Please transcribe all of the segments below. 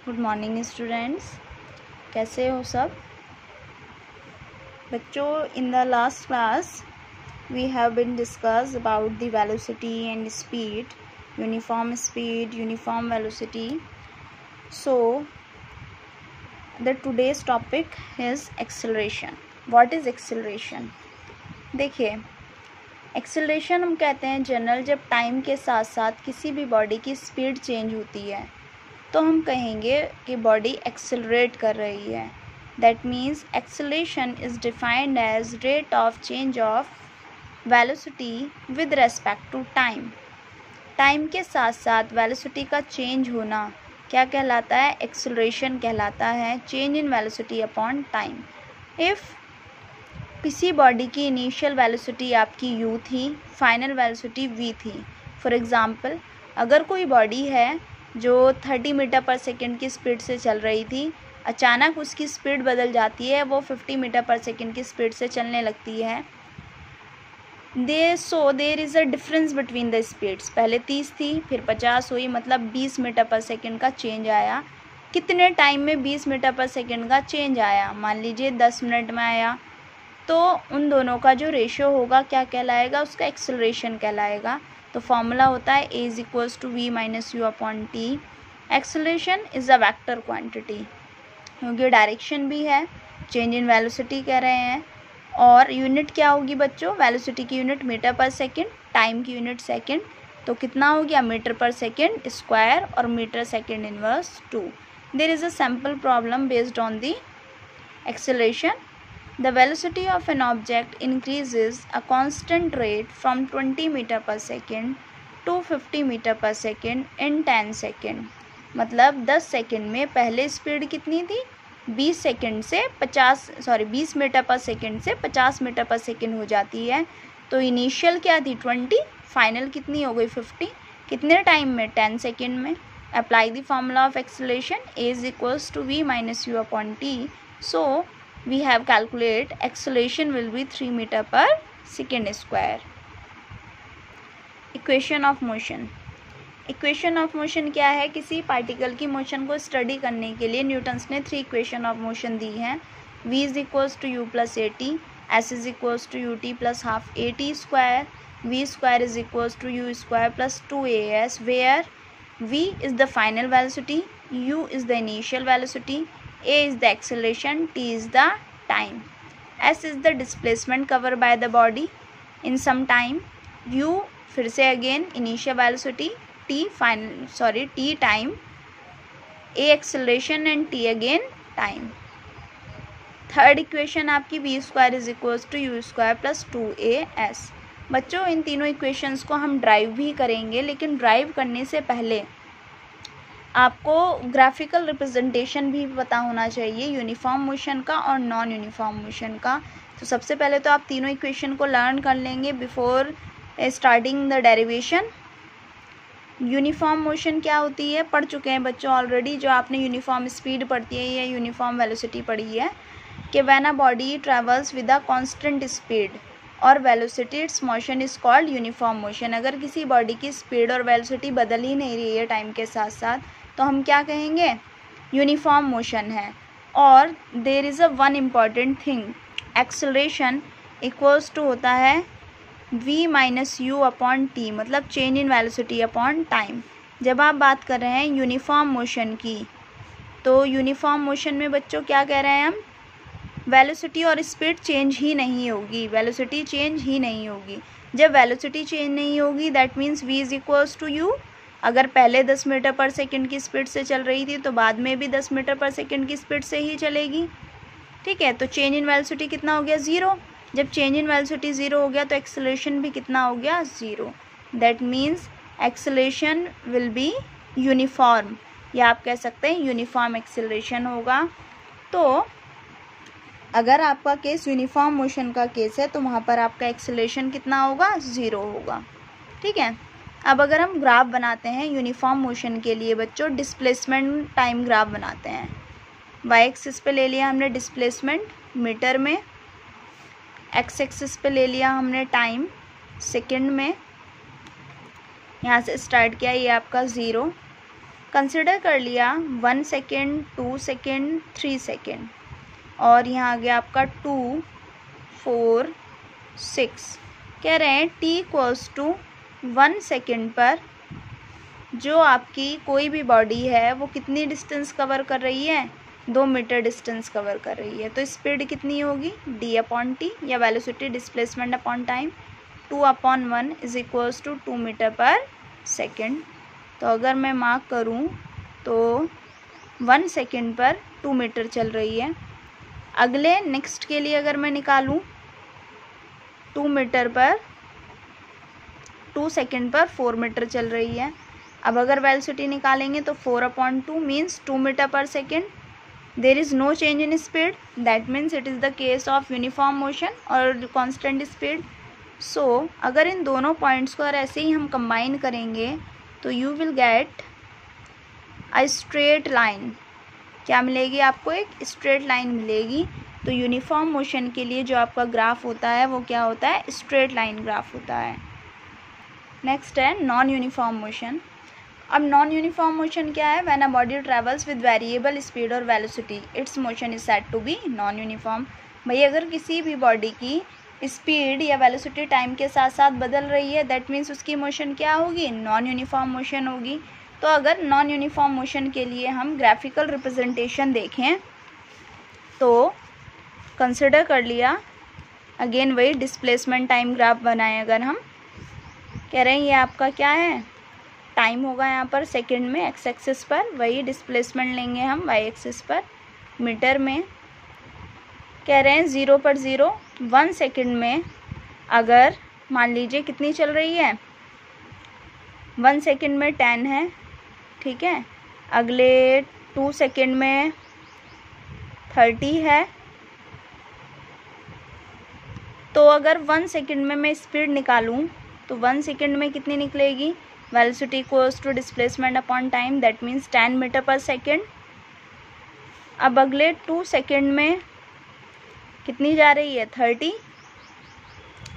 Good morning students, कैसे हो सब बच्चों। In the last class we have been discuss about the velocity and speed, uniform speed, uniform velocity. So the today's topic is acceleration. What is acceleration? देखिए, acceleration हम कहते हैं general जब time के साथ साथ किसी भी बॉडी की स्पीड चेंज होती है तो हम कहेंगे कि बॉडी एक्सेलरेट कर रही है. That means acceleration is defined as rate of change of velocity with respect to time. Time के साथ साथ वेलोसिटी का चेंज होना क्या कहलाता है? एक्सेलरेशन कहलाता है. Change in velocity upon time. If किसी बॉडी की इनिशियल वेलोसिटी आपकी u थी, फाइनल वेलोसिटी v थी. फॉर एग्ज़ाम्पल, अगर कोई बॉडी है जो 30 मीटर पर सेकेंड की स्पीड से चल रही थी, अचानक उसकी स्पीड बदल जाती है, वो 50 मीटर पर सेकेंड की स्पीड से चलने लगती है. There is a difference between the speeds. पहले 30 थी, फिर 50 हुई, मतलब 20 मीटर पर सेकेंड का चेंज आया. कितने टाइम में 20 मीटर पर सेकेंड का चेंज आया? मान लीजिए 10 मिनट में आया. तो उन दोनों का जो रेशियो होगा क्या कहलाएगा? उसका एक्सेलरेशन कहलाएगा. तो फॉर्मूला होता है a is equals to v minus you upon t. Acceleration is a vector quantity, क्योंकि डायरेक्शन भी है, चेंज इन वेलोसिटी कह रहे हैं. और यूनिट क्या होगी बच्चों? वेलोसिटी की unit metre per second, time की यूनिट सेकेंड. तो कितना हो गया? मीटर पर सेकेंड स्क्वायर और metre second inverse 2. There is a sample problem based on the acceleration. The velocity of an object increases a constant rate from 20 meter per second to 50 meter per second in 10 second. मतलब 10 second में पहले speed कितनी थी? 20 metre per second से 50 metre per second हो जाती है. तो इनिशियल क्या थी? 20, फाइनल कितनी हो गई? 50. कितने टाइम में? 10 सेकेंड में. Apply the formula of acceleration. a is equals to v minus you upon t. So we have calculate acceleration will be 3 meter per second square. Equation of motion. Equation of motion क्या है? किसी particle की motion को study करने के लिए Newton's ने 3 equation of motion दी हैं. v is equals to u plus a t, s is equals to u t plus half a t square, v square is equals to u square plus 2as, where v is the final velocity, u is the initial velocity, a is the acceleration, t is the time, s is the displacement covered by the body in some time, u फिर से again initial velocity, t time, a acceleration and t again time. Third equation आपकी v square is equals to u square plus 2as. बच्चों, इन तीनों equations को हम drive भी करेंगे, लेकिन ड्राइव करने से पहले आपको ग्राफिकल रिप्रेजेंटेशन भी पता होना चाहिए यूनिफॉर्म मोशन का और नॉन यूनिफॉर्म मोशन का. तो सबसे पहले तो आप तीनों इक्वेशन को लर्न कर लेंगे before starting the derivation. Uniform motion क्या होती है पढ़ चुके हैं बच्चों ऑलरेडी. जो आपने यूनिफॉर्म स्पीड पढ़ती है या यूनिफॉर्म वेलोसिटी पढ़ी है कि when a body travels with a constant speed और velocity, its motion is called uniform motion. अगर किसी बॉडी की स्पीड और वेलोसिटी बदल ही नहीं रही है टाइम के साथ साथ तो हम क्या कहेंगे? यूनिफॉर्म मोशन है. और there is a one important thing, acceleration equals to होता है v minus you upon T, मतलब change in velocity upon time. जब आप बात कर रहे हैं यूनिफॉर्म मोशन की, तो यूनिफॉर्म मोशन में बच्चों क्या कह रहे हैं हम? वेलोसिटी और स्पीड चेंज ही नहीं होगी. वेलोसिटी चेंज ही नहीं होगी. जब वेलोसिटी चेंज नहीं होगी that means v is equals to u. अगर पहले 10 मीटर पर सेकेंड की स्पीड से चल रही थी तो बाद में भी 10 मीटर पर सेकेंड की स्पीड से ही चलेगी. ठीक है, तो चेंज इन वेलोसिटी कितना हो गया? 0. जब चेंज इन वेलोसिटी 0 हो गया तो एक्सेलरेशन भी कितना हो गया? 0. That means acceleration will be uniform, या आप कह सकते हैं यूनिफॉर्म एक्सेलरेशन होगा. तो अगर आपका केस यूनिफॉर्म मोशन का केस है तो वहाँ पर आपका एक्सेलरेशन कितना होगा? 0 होगा. ठीक है, अब अगर हम ग्राफ बनाते हैं यूनिफॉर्म मोशन के लिए बच्चों, डिस्प्लेसमेंट टाइम ग्राफ बनाते हैं. वाई एक्सिस पे ले लिया हमने डिस्प्लेसमेंट मीटर में, एक्स एक्सिस पे ले लिया हमने टाइम सेकेंड में. यहाँ से स्टार्ट किया, ये आपका 0. कंसिडर कर लिया 1 सेकेंड, 2 सेकेंड, 3 सेकेंड और यहाँ आ गया आपका 2, 4, 6। कह रहे हैं t = 1 सेकेंड पर जो आपकी कोई भी बॉडी है वो कितनी डिस्टेंस कवर कर रही है, 2 मीटर डिस्टेंस कवर कर रही है। तो स्पीड कितनी होगी, d/t या velocity displacement upon time 2/1 = 2 metre per second. तो अगर मैं मार्क करूं तो 1 सेकेंड पर 2 मीटर चल रही है। अगले नेक्स्ट के लिए अगर मैं निकालूं 2 मीटर पर 2 सेकेंड पर 4 मीटर चल रही है। अब अगर वेलोसिटी निकालेंगे तो 4/2 means 2 metre per second. There is no change in speed, that means it is the case of uniform motion और कांस्टेंट स्पीड। सो अगर इन दोनों पॉइंट्स को अगर ऐसे ही हम कंबाइन करेंगे तो you will get a straight line. क्या मिलेगी आपको, एक स्ट्रेट लाइन मिलेगी। तो यूनिफॉर्म मोशन के लिए जो आपका ग्राफ होता है वो क्या होता है, स्ट्रेट लाइन ग्राफ होता है। नेक्स्ट है नॉन यूनिफॉर्म मोशन। अब नॉन यूनिफॉर्म मोशन क्या है, when a body travels with variable speed और velocity its motion is said to be non uniform. भाई अगर किसी भी बॉडी की स्पीड या वेलोसिटी टाइम के साथ साथ बदल रही है दैट मीन्स उसकी मोशन क्या होगी, नॉन यूनिफॉर्म मोशन होगी। तो अगर नॉन यूनिफॉर्म मोशन के लिए हम ग्राफिकल रिप्रेजेंटेशन देखें तो कंसिडर कर लिया अगेन वही डिस्प्लेसमेंट टाइम ग्राफ बनाए। अगर हम कह रहे हैं ये आपका क्या है, टाइम होगा यहाँ पर सेकंड में एक्स एक्सिस पर, वही डिस्प्लेसमेंट लेंगे हम वाई एक्सिस पर मीटर में। कह रहे हैं 0 पर 0 1 सेकेंड में अगर मान लीजिए कितनी चल रही है, 1 सेकेंड में 10 है, ठीक है। अगले 2 सेकेंड में 30 है। तो अगर 1 सेकेंड में मैं स्पीड निकालूं तो 1 सेकेंड में कितनी निकलेगी, velocity equals to displacement upon time that means 10 metre per second. अब अगले 2 सेकेंड में कितनी जा रही है, 30।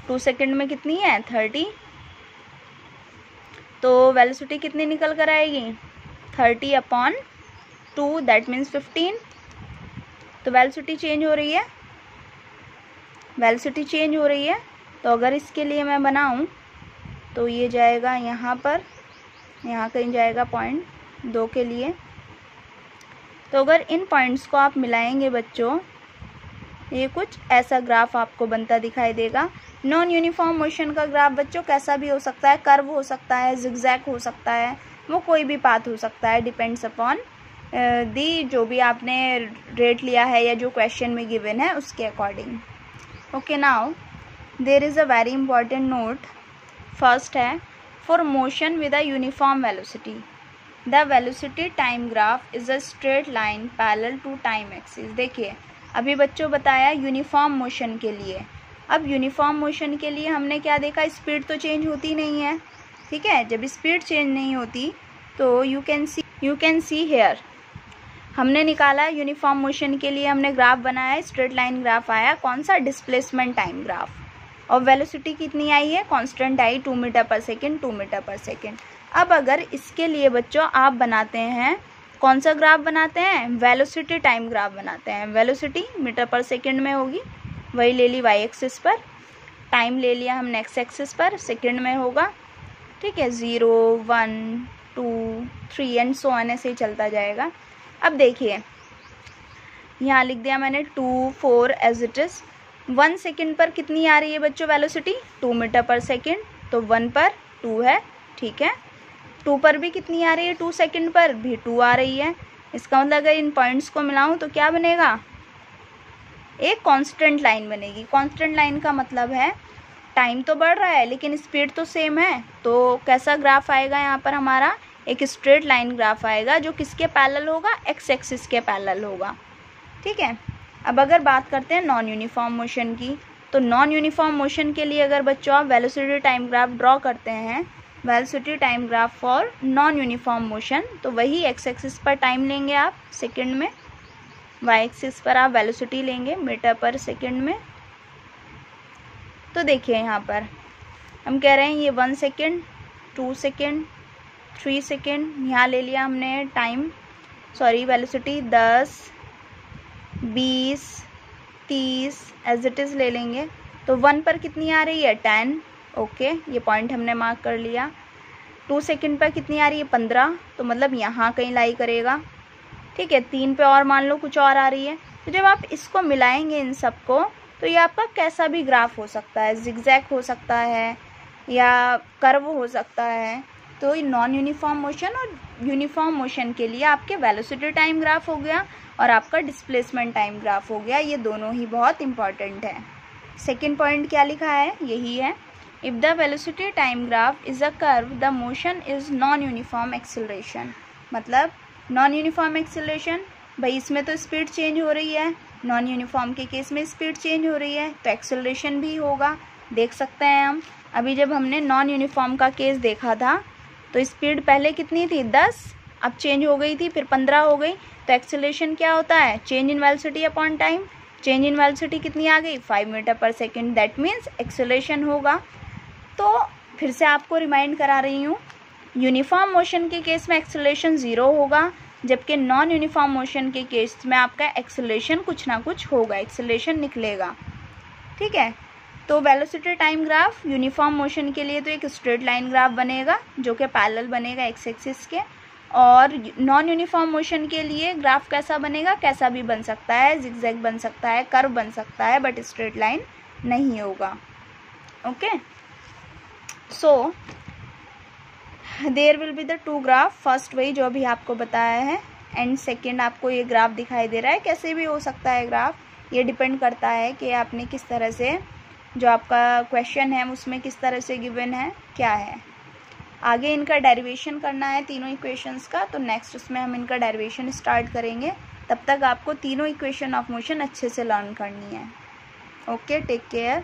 2 सेकेंड में कितनी है, 30। तो वेलोसिटी कितनी निकल कर आएगी, 30/2 दैट मीन्स 15। तो वेलोसिटी चेंज हो रही है, वेलोसिटी चेंज हो रही है। तो अगर इसके लिए मैं बनाऊं तो ये जाएगा यहाँ पर, यहाँ कहीं जाएगा पॉइंट 2 के लिए। तो अगर इन पॉइंट्स को आप मिलाएंगे बच्चों ये कुछ ऐसा ग्राफ आपको बनता दिखाई देगा। नॉन यूनिफॉर्म मोशन का ग्राफ बच्चों कैसा भी हो सकता है, कर्व हो सकता है, जिगजैग हो सकता है, वो कोई भी पाथ हो सकता है, डिपेंड्स अपॉन दी जो भी आपने रेट लिया है या जो क्वेश्चन में गिवन है उसके according. Okay, now there is a very important note. First है for motion with a uniform velocity the velocity time graph is a straight line parallel to time axis. देखिए अभी बच्चों बताया यूनिफॉर्म मोशन के लिए। अब यूनिफॉर्म मोशन के लिए हमने क्या देखा, स्पीड तो चेंज होती नहीं है, ठीक है। जब स्पीड चेंज नहीं होती तो यू कैन सी हेयर हमने निकाला यूनिफॉर्म मोशन के लिए, हमने ग्राफ बनाया, स्ट्रेट लाइन ग्राफ आया, कौन सा, डिस्प्लेसमेंट टाइम ग्राफ। और वेलोसिटी कितनी आई है, constant I 2 metre per second, 2 metre per second. अब अगर इसके लिए बच्चों आप बनाते हैं कौन सा ग्राफ बनाते हैं, वेलोसिटी टाइम ग्राफ बनाते हैं। वेलोसिटी मीटर पर सेकेंड में होगी, वही ले ली वाई एक्सिस पर, टाइम ले लिया हमने एक्स एक्सिस पर, सेकेंड में होगा, ठीक है। 0 1 2 3 एंड सो ऑन ऐसे ही चलता जाएगा। अब देखिए यहाँ लिख दिया मैंने 2 4 एज इट इज़। 1 सेकेंड पर कितनी आ रही है बच्चों वेलोसिटी, 2 मीटर पर सेकेंड। तो 1 पर 2 है, ठीक है। 2 पर भी कितनी आ रही है, 2 सेकेंड पर भी 2 आ रही है। इसका मतलब अगर इन पॉइंट्स को मिलाऊं तो क्या बनेगा, एक कांस्टेंट लाइन बनेगी। कांस्टेंट लाइन का मतलब है टाइम तो बढ़ रहा है लेकिन स्पीड तो सेम है। तो कैसा ग्राफ आएगा यहाँ पर हमारा, एक स्ट्रेट लाइन ग्राफ आएगा जो किसके पैरेलल होगा, एक्स एक्सिस के पैरेलल होगा, ठीक है। अब अगर बात करते हैं नॉन यूनिफॉर्म मोशन की, तो नॉन यूनिफॉर्म मोशन के लिए अगर बच्चों आप वेलोसिटी टाइम ग्राफ ड्रॉ करते हैं, velocity time graph for non uniform motion, तो वही एक्स एक्सिस पर टाइम लेंगे आप सेकेंड में, वाई एक्सिस पर आप वेलोसिटी लेंगे मीटर पर सेकेंड में। तो देखिए यहाँ पर हम कह रहे हैं ये 1 सेकेंड, 2 सेकेंड, 3 सेकेंड यहाँ ले लिया हमने time, sorry velocity 10, 20, 30 as it is ले लेंगे। तो 1 पर कितनी आ रही है 10, ओके ये पॉइंट हमने मार्क कर लिया। 2 सेकेंड पर कितनी आ रही है 15, तो मतलब यहाँ कहीं लाई करेगा, ठीक है। 3 पे और मान लो कुछ और आ रही है। तो जब आप इसको मिलाएंगे इन सबको, तो ये आपका कैसा भी ग्राफ हो सकता है, जिगजैग हो सकता है या कर्व हो सकता है। तो नॉन यूनिफॉर्म मोशन और यूनिफॉर्म मोशन के लिए आपके वेलोसिटी टाइम ग्राफ हो गया और आपका डिस्प्लेसमेंट टाइम ग्राफ हो गया, ये दोनों ही बहुत इंपॉर्टेंट है। सेकेंड पॉइंट क्या लिखा है, यही है, if the velocity time graph is a curve the motion is non uniform acceleration. मतलब नॉन यूनिफॉर्म एक्सेलरेशन, भाई इसमें तो स्पीड चेंज हो रही है, नॉन यूनिफॉर्म के केस में स्पीड चेंज हो रही है, तो एक्सेलरेशन भी होगा। देख सकते हैं हम, अभी जब हमने नॉन यूनिफॉर्म का केस देखा था तो स्पीड पहले कितनी थी 10, अब चेंज हो गई थी, फिर 15 हो गई। तो एक्सेलरेशन क्या होता है, change in velocity upon time. Change in velocity कितनी आ गई 5 metre per second, that means acceleration होगा। तो फिर से आपको रिमाइंड करा रही हूँ, यूनिफॉर्म मोशन के केस में एक्सेलरेशन 0 होगा, जबकि नॉन यूनिफॉर्म मोशन के केस में आपका एक्सेलरेशन कुछ ना कुछ होगा, एक्सेलरेशन निकलेगा, ठीक है। तो velocity time graph uniform motion के लिए तो एक स्ट्रेट लाइन ग्राफ बनेगा जो कि पैरेलल बनेगा एक्स एक्सिस के, और नॉन यूनिफॉर्म मोशन के लिए ग्राफ कैसा बनेगा, कैसा भी बन सकता है, जिगजैग बन सकता है, कर्व बन सकता है, बट स्ट्रेट लाइन नहीं होगा, okay. So there will be the 2 graph, first वही जो अभी आपको बताया है, एंड सेकेंड आपको ये ग्राफ दिखाई दे रहा है। कैसे भी हो सकता है ग्राफ, ये डिपेंड करता है कि आपने किस तरह से, जो आपका क्वेश्चन है उसमें किस तरह से गिवन है, क्या है। आगे इनका डेरिवेशन करना है तीनों इक्वेशंस का, तो नेक्स्ट उसमें हम इनका डेरिवेशन स्टार्ट करेंगे। तब तक आपको तीनों इक्वेशन ऑफ मोशन अच्छे से लर्न करनी है। Okay, take care.